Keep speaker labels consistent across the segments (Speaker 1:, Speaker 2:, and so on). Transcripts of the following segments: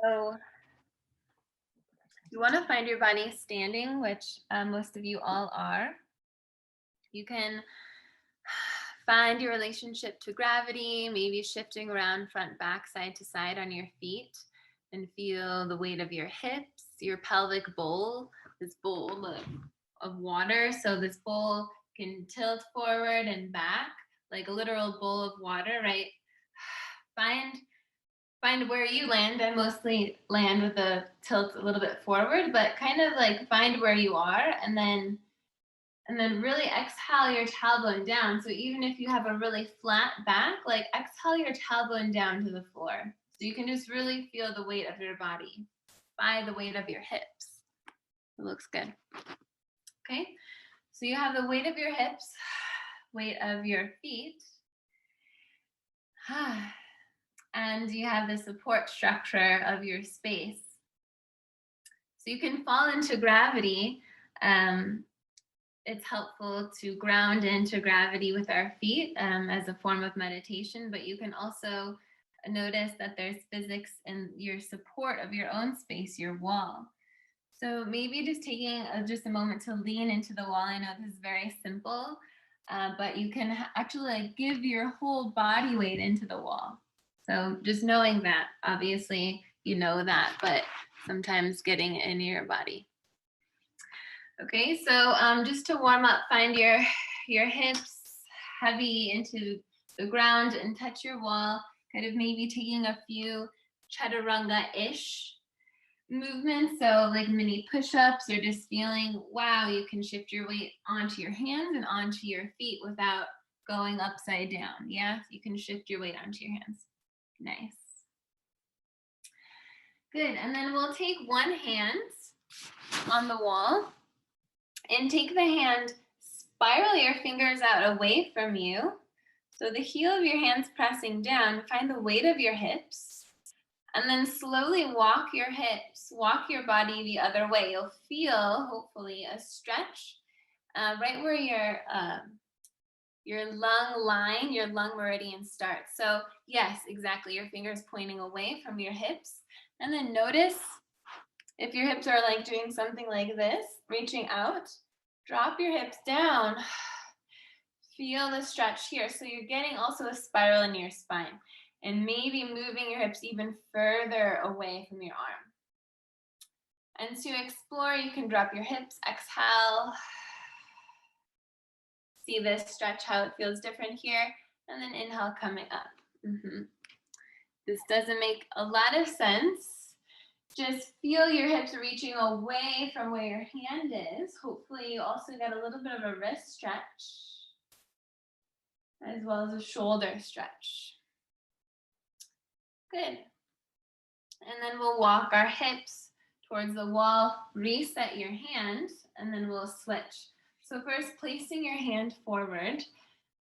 Speaker 1: So you want to find your body standing, which most of you all are. You can find your relationship to gravity, maybe shifting around front, back, side to side on your feet, and feel the weight of your hips, your pelvic bowl, this bowl of water. So this bowl can tilt forward and back like a literal bowl of water, right? Find where you land. I mostly land with the tilt a little bit forward, but kind of like find where you are, and then really exhale your tailbone down. So even if you have a really flat back, like exhale your tailbone down to the floor. So you can just really feel the weight of your body by the weight of your hips. It looks good. Okay, so you have the weight of your hips, weight of your feet. And you have the support structure of your space. So you can fall into gravity. It's helpful to ground into gravity with our feet as a form of meditation, but you can also notice that there's physics in your support of your own space, your wall. So maybe just taking just a moment to lean into the wall. I know this is very simple, but you can actually give your whole body weight into the wall. So just knowing that, obviously you know that, but sometimes getting it in your body. Okay, so just to warm up, find your hips heavy into the ground and touch your wall, kind of maybe taking a few chaturanga-ish movements, so like mini push-ups, or just feeling, wow, you can shift your weight onto your hands and onto your feet without going upside down. Yeah, you can shift your weight onto your hands. Nice. Good, and then we'll take one hand on the wall and take the hand, spiral your fingers out away from you. So the heel of your hand's pressing down, find the weight of your hips, and then slowly walk your hips, walk your body the other way. You'll feel, hopefully, a stretch right where your lung line, your lung meridian starts. So yes, exactly, your fingers pointing away from your hips. And then notice if your hips are like doing something like this, reaching out, drop your hips down. Feel the stretch here. So you're getting also a spiral in your spine, and maybe moving your hips even further away from your arm. And to explore, you can drop your hips, exhale. See this stretch, how it feels different here, and then inhale coming up. This doesn't make a lot of sense. Just feel your hips reaching away from where your hand is. Hopefully you also get a little bit of a wrist stretch, as well as a shoulder stretch. Good. And then we'll walk our hips towards the wall, reset your hand, and then we'll switch. So first, placing your hand forward,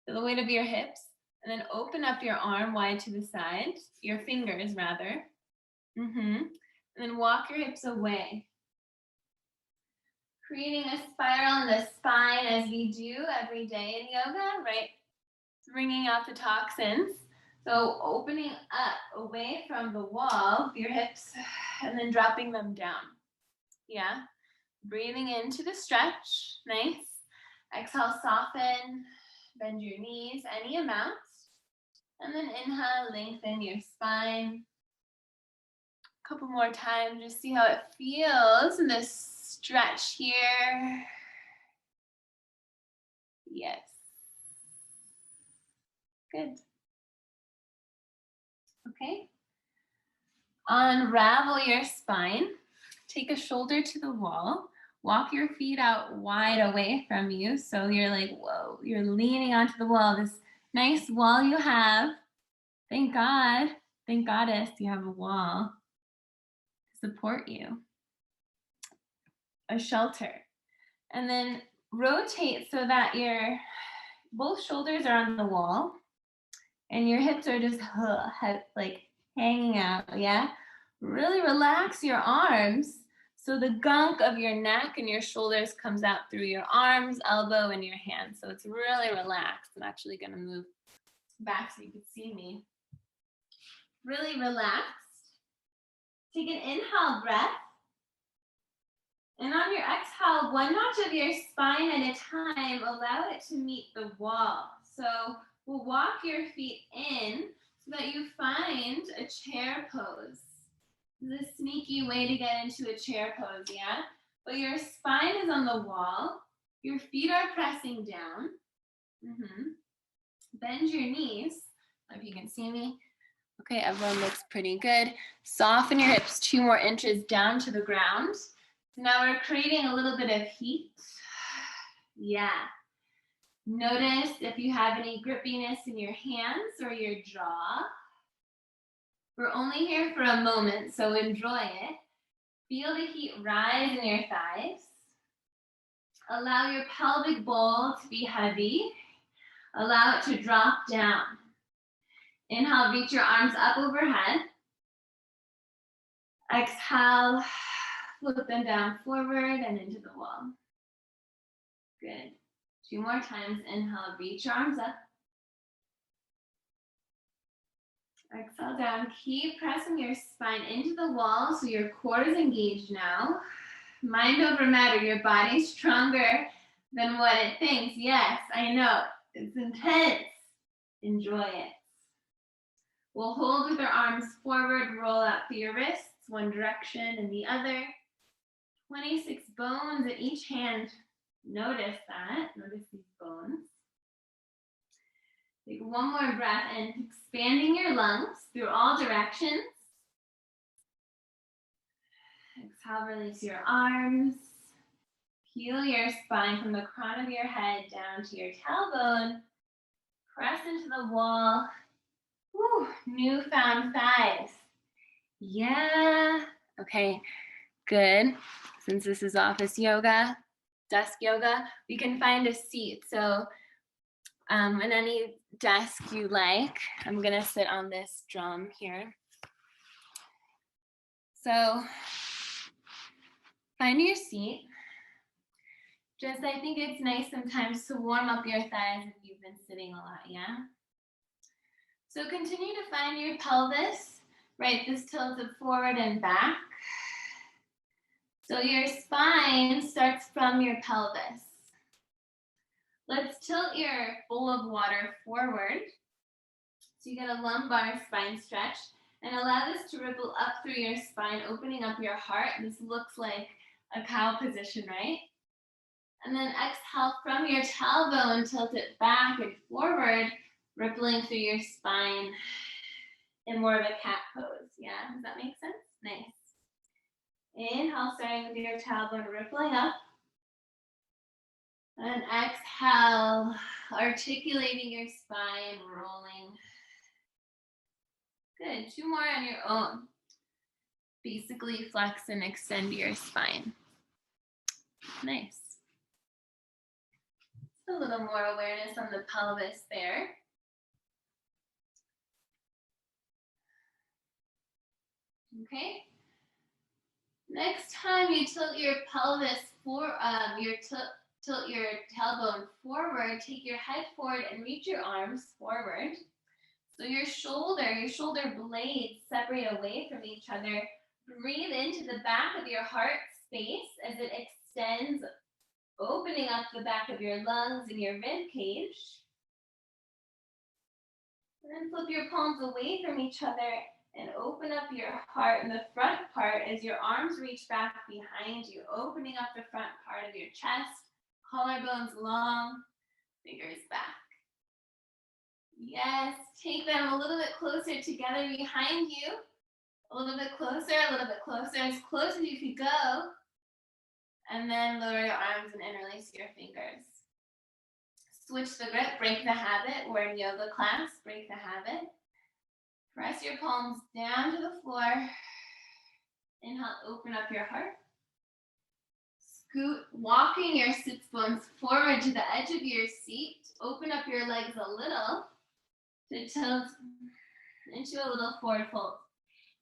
Speaker 1: the weight of your hips, and then open up your arm wide to the side, your fingers rather. And then walk your hips away, creating a spiral in the spine as we do every day in yoga, right? Bringing out the toxins. So opening up away from the wall, your hips, and then dropping them down. Yeah. Breathing into the stretch. Nice. Exhale, soften, bend your knees any amount. And then inhale, lengthen your spine. A couple more times, just see how it feels in this stretch here. Yes. Good. Okay. Unravel your spine. Take a shoulder to the wall. Walk your feet out wide away from you. So you're like, whoa, you're leaning onto the wall. This nice wall you have. Thank God, thank Goddess, you have a wall to support you. A shelter. And then rotate so that your both shoulders are on the wall and your hips are just like hanging out, yeah? Really relax your arms so the gunk of your neck and your shoulders comes out through your arms, elbow, and your hands. So it's really relaxed. I'm actually gonna move back so you can see me. Really relaxed. Take an inhale breath. And on your exhale, one notch of your spine at a time, allow it to meet the wall. So we'll walk your feet in so that you find a chair pose. This is a sneaky way to get into a chair pose, yeah? But your spine is on the wall. Your feet are pressing down. Bend your knees. If you can see me. Okay, everyone looks pretty good. Soften your hips 2 more inches down to the ground. Now we're creating a little bit of heat. Yeah. Notice if you have any grippiness in your hands or your jaw. We're only here for a moment, so enjoy it. Feel the heat rise in your thighs. Allow your pelvic bowl to be heavy. Allow it to drop down. Inhale, reach your arms up overhead. Exhale, flip them down forward and into the wall. Good. 2 more times. Inhale, reach your arms up. Exhale down. Keep pressing your spine into the wall so your core is engaged now. Mind over matter. Your body's stronger than what it thinks. Yes, I know. It's intense. Enjoy it. We'll hold with our arms forward. Roll out through your wrists, one direction and the other. 26 bones at each hand. Notice that. Notice these bones. Take one more breath and expanding your lungs through all directions. Exhale, release your arms. Peel your spine from the crown of your head down to your tailbone. Press into the wall. Woo, newfound thighs. Yeah. Okay, good. Since this is office yoga, desk yoga, we can find a seat. So in any desk you like, I'm gonna sit on this drum here. So find your seat. Just, I think it's nice sometimes to warm up your thighs if you've been sitting a lot, yeah? So continue to find your pelvis, right? This tilted forward and back. So your spine starts from your pelvis. Let's tilt your bowl of water forward. So you get a lumbar spine stretch and allow this to ripple up through your spine, opening up your heart. This looks like a cow position, right? And then exhale from your tailbone, tilt it back and forward, rippling through your spine in more of a cat pose. Yeah, does that make sense? Nice. Inhale, starting with your tailbone, rippling up. And exhale, articulating your spine, rolling. Good, 2 more on your own. Basically flex and extend your spine. Nice. A little more awareness on the pelvis there. Okay. Next time you tilt your pelvis tilt your tailbone forward, take your head forward and reach your arms forward. So your shoulder blades separate away from each other. Breathe into the back of your heart space as it extends, opening up the back of your lungs and your rib cage. And then flip your palms away from each other and open up your heart in the front part as your arms reach back behind you, opening up the front part of your chest, collarbones long, fingers back. Yes, take them a little bit closer together behind you. A little bit closer, as close as you could go. And then lower your arms and interlace your fingers. Switch the grip, break the habit. We're in yoga class, break the habit. Press your palms down to the floor. Inhale, open up your heart. Scoot, walking your sits bones forward to the edge of your seat. Open up your legs a little to tilt into a little forward fold.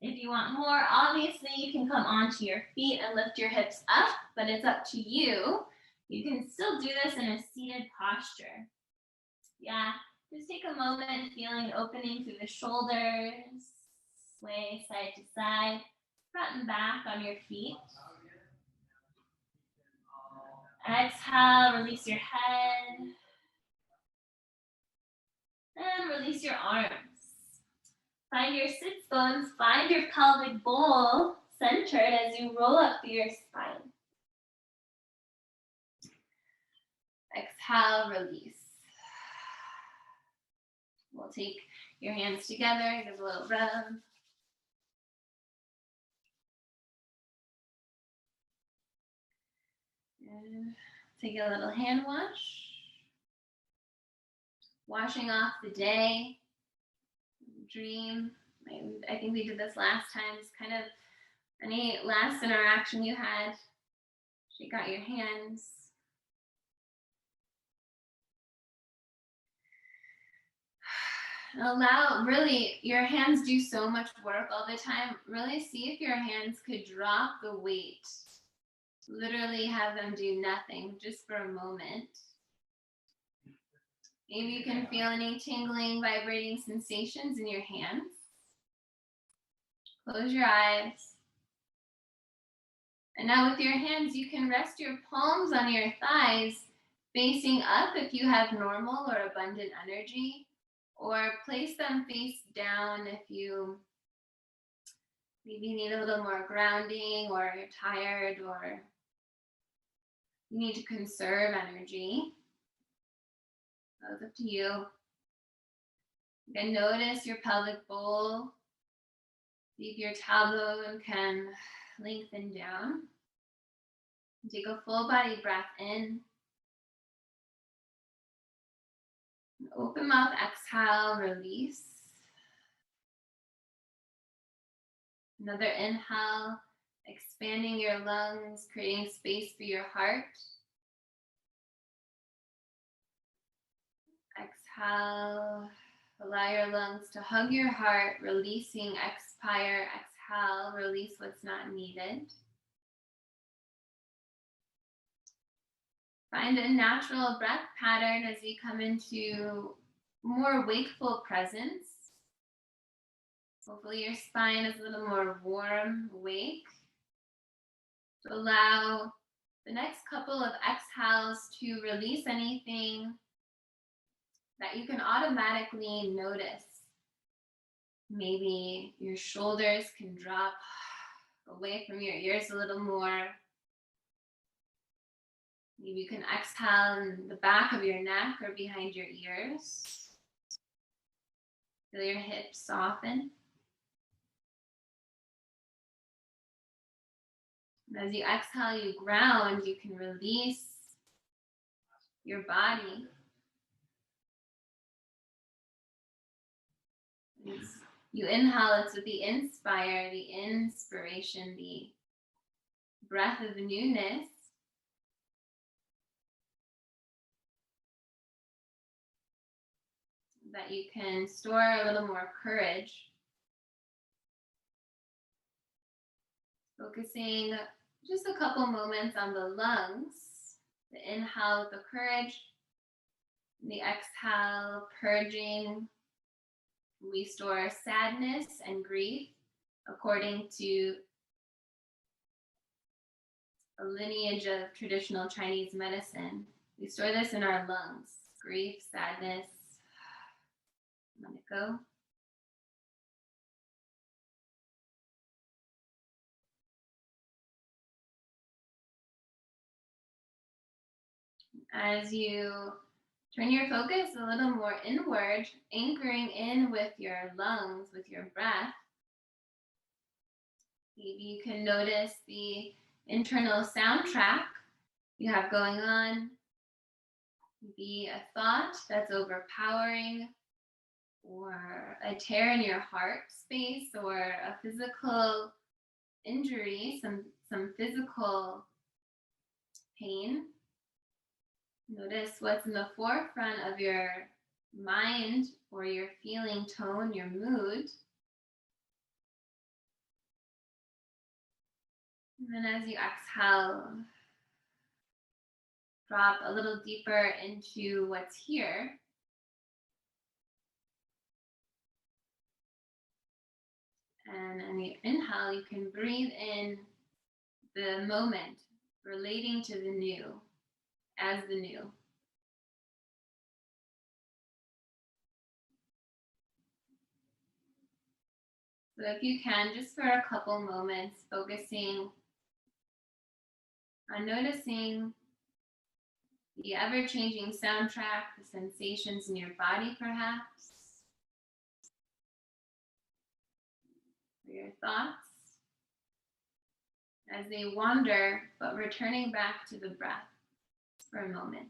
Speaker 1: If you want more, obviously you can come onto your feet and lift your hips up, but it's up to you. You can still do this in a seated posture. Yeah, just take a moment feeling opening through the shoulders, sway side to side. front and back on your feet. Exhale, release your head. And release your arms. Find your sits bones, find your pelvic bowl centered as you roll up through your spine. Exhale, release. We'll take your hands together, give a little rub. And take a little hand wash. Washing off the day, dream. I think we did this last time. Just kind of any last interaction you had, shake out your hands. Allow, really, your hands do so much work all the time. Really see if your hands could drop the weight. Literally have them do nothing just for a moment. Maybe you can feel any tingling, vibrating sensations in your hands. Close your eyes. And now with your hands, you can rest your palms on your thighs, facing up if you have normal or abundant energy, or place them face down if you maybe need a little more grounding, or you're tired, or you need to conserve energy. So it's up to you. You can notice your pelvic bowl. See if your tailbone can lengthen down. Take a full body breath in. Open mouth, exhale, release. Another inhale, expanding your lungs, creating space for your heart. Exhale, allow your lungs to hug your heart, releasing, expire, exhale, release what's not needed. Find a natural breath pattern as you come into more wakeful presence. Hopefully your spine is a little more warm, awake. To allow the next couple of exhales to release anything that you can automatically notice. Maybe your shoulders can drop away from your ears a little more. Maybe you can exhale in the back of your neck or behind your ears. Feel your hips soften. And as you exhale, you ground, you can release your body. You inhale, it's with the inspire, the inspiration, the breath of newness. That you can store a little more courage. Focusing just a couple moments on the lungs. The inhale with the courage. The exhale, purging. We store sadness and grief according to a lineage of traditional Chinese medicine. We store this in our lungs. Grief, sadness. Let it go. As you turn your focus a little more inward, anchoring in with your lungs, with your breath, maybe you can notice the internal soundtrack you have going on. Maybe a thought that's overpowering, or a tear in your heart space, or a physical injury, some physical pain. Notice what's in the forefront of your mind or your feeling tone, your mood. And then as you exhale, drop a little deeper into what's here. And on the inhale, you can breathe in the moment, relating to the new, as the new. So if you can, just for a couple moments, focusing on noticing the ever-changing soundtrack, the sensations in your body perhaps, or your thoughts as they wander, but returning back to the breath for a moment.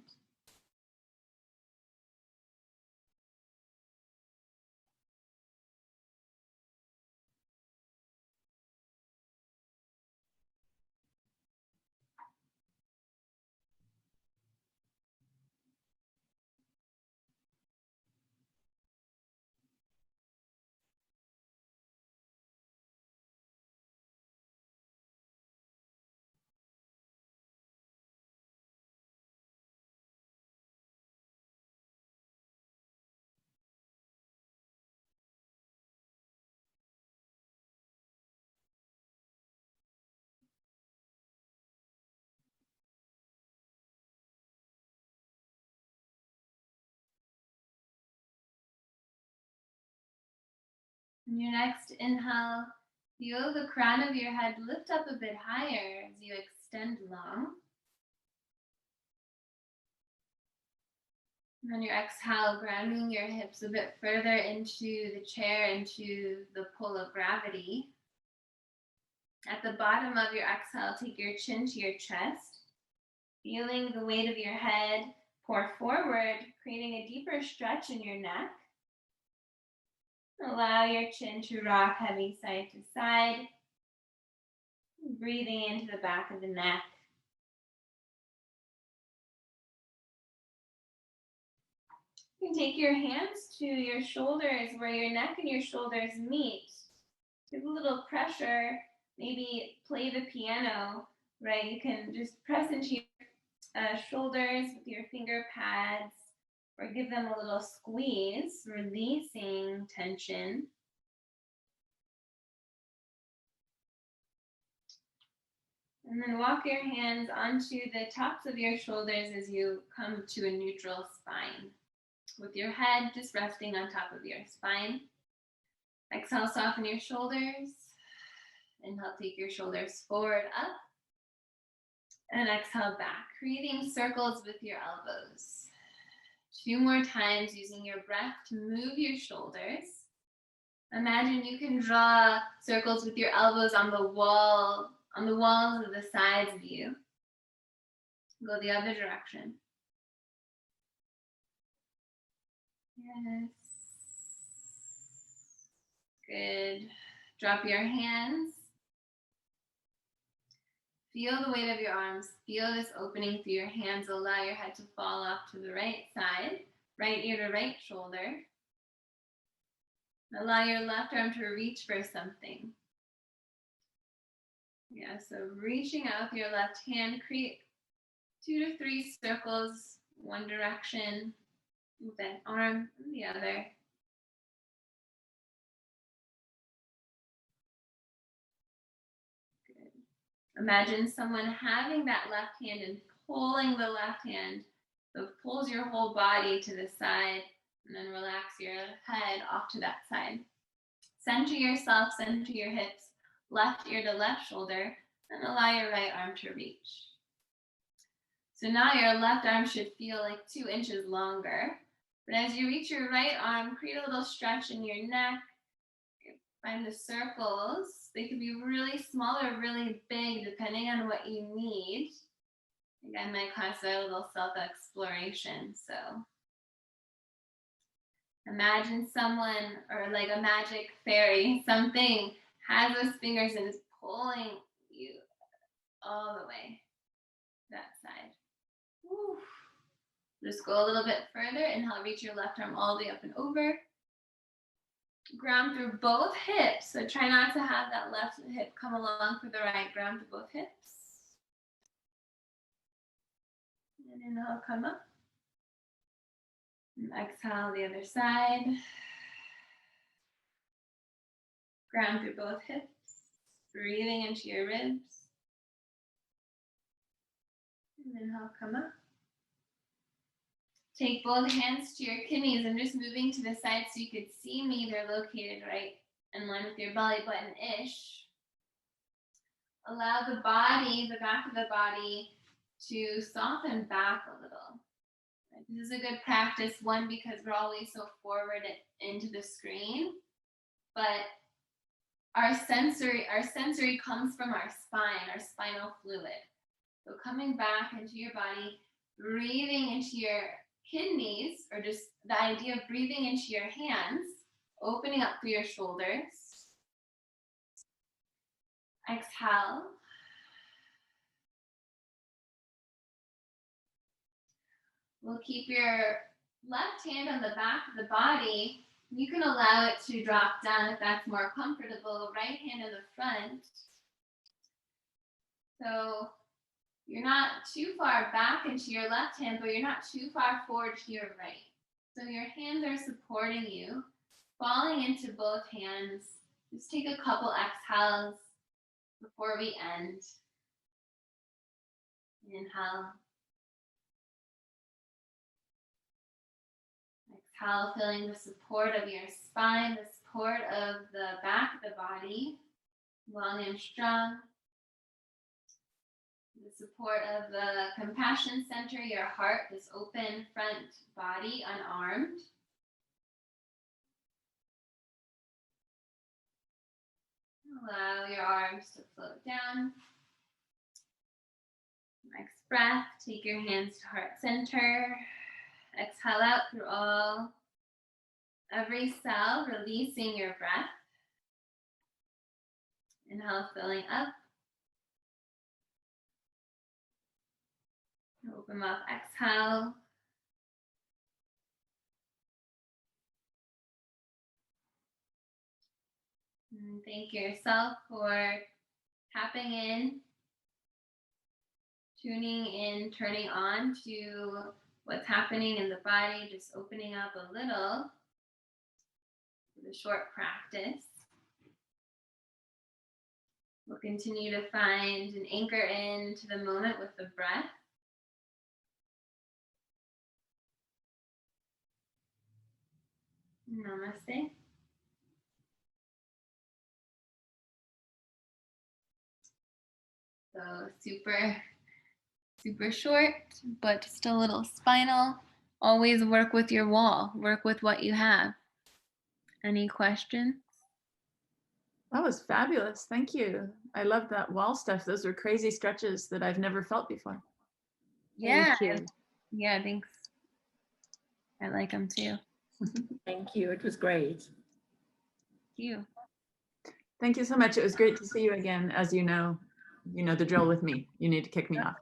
Speaker 1: In your next inhale, feel the crown of your head lift up a bit higher as you extend long. And on your exhale, grounding your hips a bit further into the chair, into the pull of gravity. At the bottom of your exhale, take your chin to your chest, feeling the weight of your head pour forward, creating a deeper stretch in your neck. Allow your chin to rock heavy side to side, breathing into the back of the neck. You can take your hands to your shoulders where your neck and your shoulders meet. Give a little pressure, maybe play the piano, right? You can just press into your shoulders with your finger pads or give them a little squeeze, releasing tension. And then walk your hands onto the tops of your shoulders as you come to a neutral spine, with your head just resting on top of your spine. Exhale, soften your shoulders. Inhale, take your shoulders forward, up. And exhale, back, creating circles with your elbows. 2 more times using your breath to move your shoulders. Imagine you can draw circles with your elbows on the wall, on the walls of the sides of you. Go the other direction. Yes. Good. Drop your hands. Feel the weight of your arms. Feel this opening through your hands. Allow your head to fall off to the right side, right ear to right shoulder. Allow your left arm to reach for something. Yeah, so reaching out with your left hand, create 2 to 3 circles, one direction, with an arm and the other. Good. Imagine someone having that left hand and pulling the left hand, so it pulls your whole body to the side, and then relax your head off to that side. Center yourself, center your hips, left ear to left shoulder, and allow your right arm to reach. So now your left arm should feel like 2 inches longer. But as you reach your right arm, create a little stretch in your neck. Find the circles. They could be really small or really big, depending on what you need. Again, my class is a little self-exploration. So imagine someone, or like a magic fairy, something has those fingers and is pulling you all the way that side. Woo. Just go a little bit further. Inhale, reach your left arm all the way up and over. Ground through both hips. So try not to have that left hip come along for the right. Ground through both hips. And inhale, come up. And exhale the other side. Ground through both hips. Breathing into your ribs. And inhale, come up. Take both hands to your kidneys. I'm just moving to the side so you could see me. They're located right in line with your belly button-ish. Allow the body, the back of the body, to soften back a little. This is a good practice, one, because we're always so forward into the screen, but our sensory comes from our spine, our spinal fluid. So coming back into your body, breathing into your kidneys, or just the idea of breathing into your hands, opening up through your shoulders. Exhale. We'll keep your left hand on the back of the body. You can allow it to drop down if that's more comfortable. Right hand in the front. So you're not too far back into your left hand, but you're not too far forward to your right. So your hands are supporting you, falling into both hands. Just take a couple exhales before we end. Inhale. Exhale, feeling the support of your spine, the support of the back of the body, long and strong. The support of the compassion center, your heart, this open front body, unarmed. Allow your arms to float down. Next breath, take your hands to heart center. Exhale out through every cell, releasing your breath. Inhale, filling up. Open mouth, exhale. And thank yourself for tapping in, tuning in, turning on to what's happening in the body, just opening up a little for the short practice. We'll continue to find and anchor into the moment with the breath. Namaste. So super short, but just a little spinal. Always work with your wall. Work with what you have. Any questions?
Speaker 2: That was fabulous. Thank you. I love that wall stuff. Those are crazy stretches that I've never felt before.
Speaker 1: Yeah.
Speaker 3: Thank you.
Speaker 1: Yeah, thanks. I like them too.
Speaker 3: Thank you. It was great.
Speaker 1: Thank you.
Speaker 2: Thank you so much. It was great to see you again. As you know the drill with me. You need to kick me off.